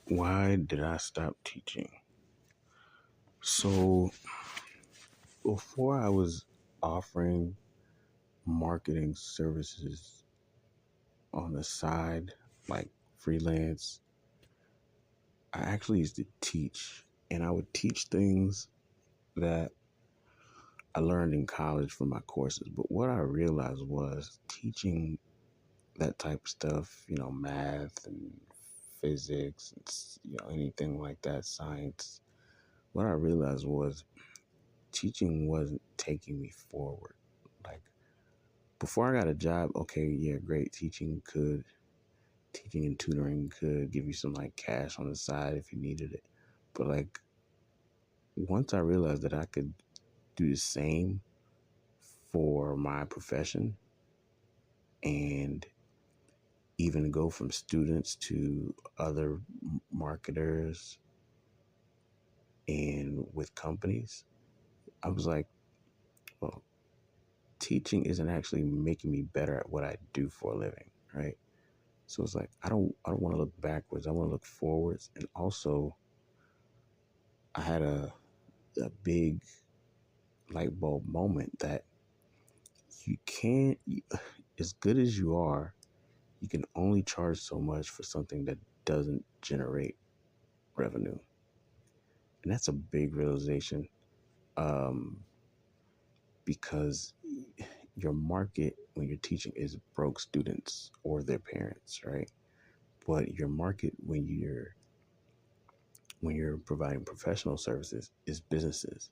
Why did I stop teaching? So, before I was offering marketing services on the side, like freelance, I actually used to teach, and I would teach things that I learned in college from my courses. But what I realized was teaching that type of stuff, math and physics, anything like that, science. What I realized was teaching wasn't taking me forward. Like before I got a job, okay, yeah, great. Teaching and tutoring could give you some like cash on the side if you needed it. But like once I realized that I could do the same for my profession and even go from students to other marketers and with companies, I was like, well, teaching isn't actually making me better at what I do for a living, right? So it's like I don't want to look backwards. I want to look forwards. And also I had a big light bulb moment that you can't as good as you are, you can only charge so much for something that doesn't generate revenue. And that's a big realization. Um, because your market when you're teaching is broke students or their parents, right? But your market when you're providing professional services is businesses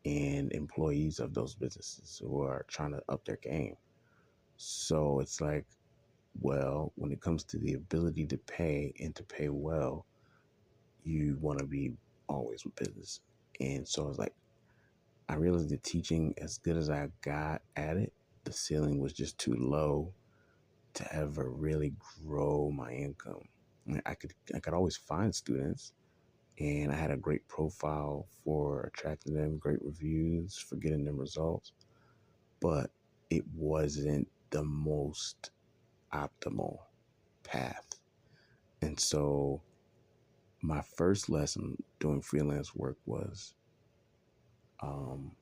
and employees of those businesses who are trying to up their game. So it's like, well, when it comes to the ability to pay and to pay well, you want to be always with business. And so it's like, I realized that teaching, as good as I got at it, the ceiling was just too low to ever really grow my income. I could always find students, and I had a great profile for attracting them, great reviews for getting them results, but it wasn't the most optimal path. And so my first lesson doing freelance work was um,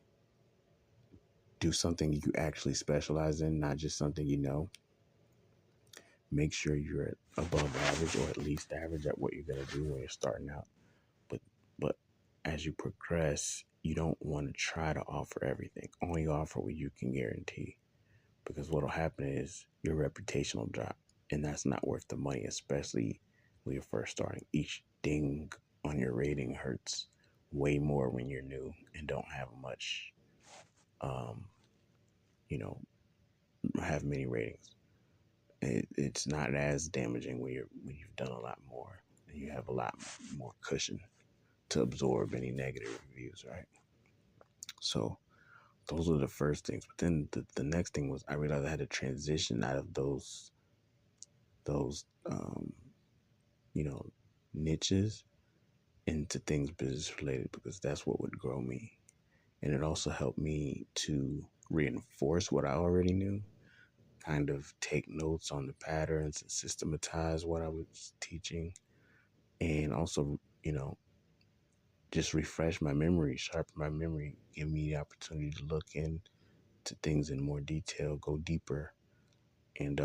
do something you actually specialize in, not just something you know. Make sure you're at above average or at least average at what you're gonna do when you're starting out. But but as you progress, you don't want to try to offer everything. Only offer what you can guarantee. Because what'll happen is your reputation will drop. And that's not worth the money, especially when you're first starting. Each ding on your rating hurts way more when you're new and don't have much um, you know, have many ratings. It's not as damaging when you've done a lot more and you have a lot more cushion to absorb any negative reviews, right? So those were the first things. But then the next thing was I realized I had to transition out of those you know niches into things business related because that's what would grow me. And it also helped me to reinforce what I already knew, kind of take notes on the patterns and systematize what I was teaching, and also, just refresh my memory, sharpen my memory, give me the opportunity to look into things in more detail, go deeper. And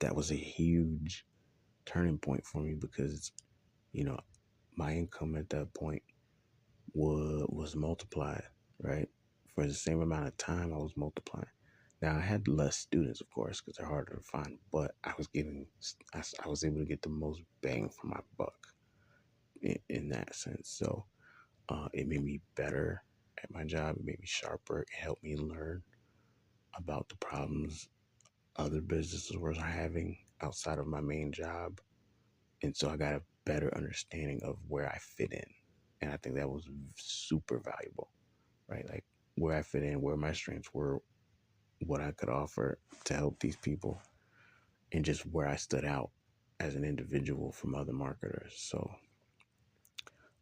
that was a huge turning point for me because, you know, my income at that point was multiplied, right? For the same amount of time, I was multiplying. Now I had less students, of course, because they're harder to find, but I was able to get the most bang for my buck in that sense. So it made me better at my job. It made me sharper. It helped me learn about the problems other businesses were having outside of my main job. And so I got a better understanding of where I fit in. And I think that was super valuable, right? Like where I fit in, where my strengths were, what I could offer to help these people, and just where I stood out as an individual from other marketers. So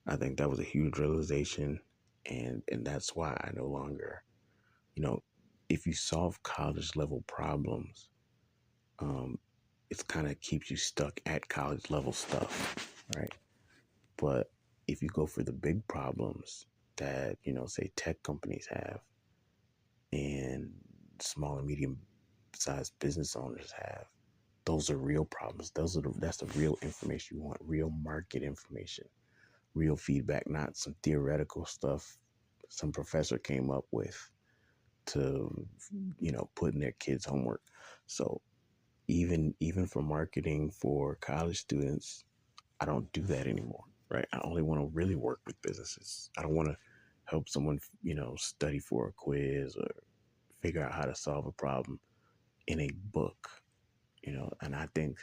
I think that was a huge realization. And that's why I no longer, you know, if you solve college level problems, um, it kind of keeps you stuck at college level stuff, right? But if you go for the big problems that, say tech companies have and small and medium sized business owners have, those are real problems. That's the real information you want, real market information, real feedback, not some theoretical stuff some professor came up with to, put in their kids' homework. So even for marketing for college students, I don't do that anymore, right? I only want to really work with businesses. I don't want to help someone, study for a quiz or figure out how to solve a problem in a book, and I think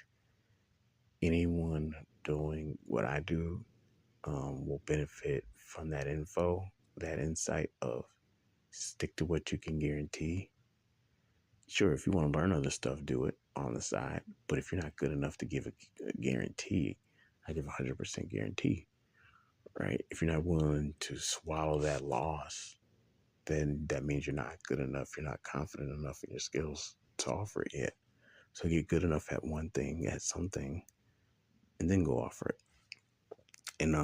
anyone doing what I do will benefit from that info, that insight of stick to what you can guarantee. Sure, if you want to learn other stuff, do it on the side. But if you're not good enough to give a guarantee, I give 100% guarantee, right? If you're not willing to swallow that loss, then that means you're not good enough. You're not confident enough in your skills to offer it yet. So get good enough at one thing, at something, and then go offer it. And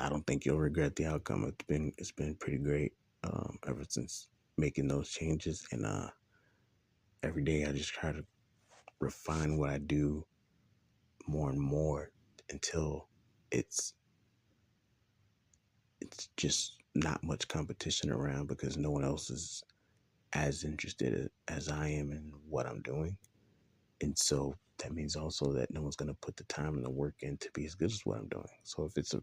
I don't think you'll regret the outcome. It's been pretty great ever since making those changes. And every day I just try to refine what I do more and more until it's just not much competition around because no one else is as interested as I am in what I'm doing. And so that means also that no one's going to put the time and the work in to be as good as what I'm doing. So if it's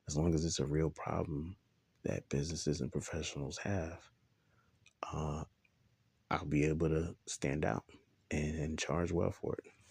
as long as it's a real problem that businesses and professionals have, uh, I'll be able to stand out and charge well for it.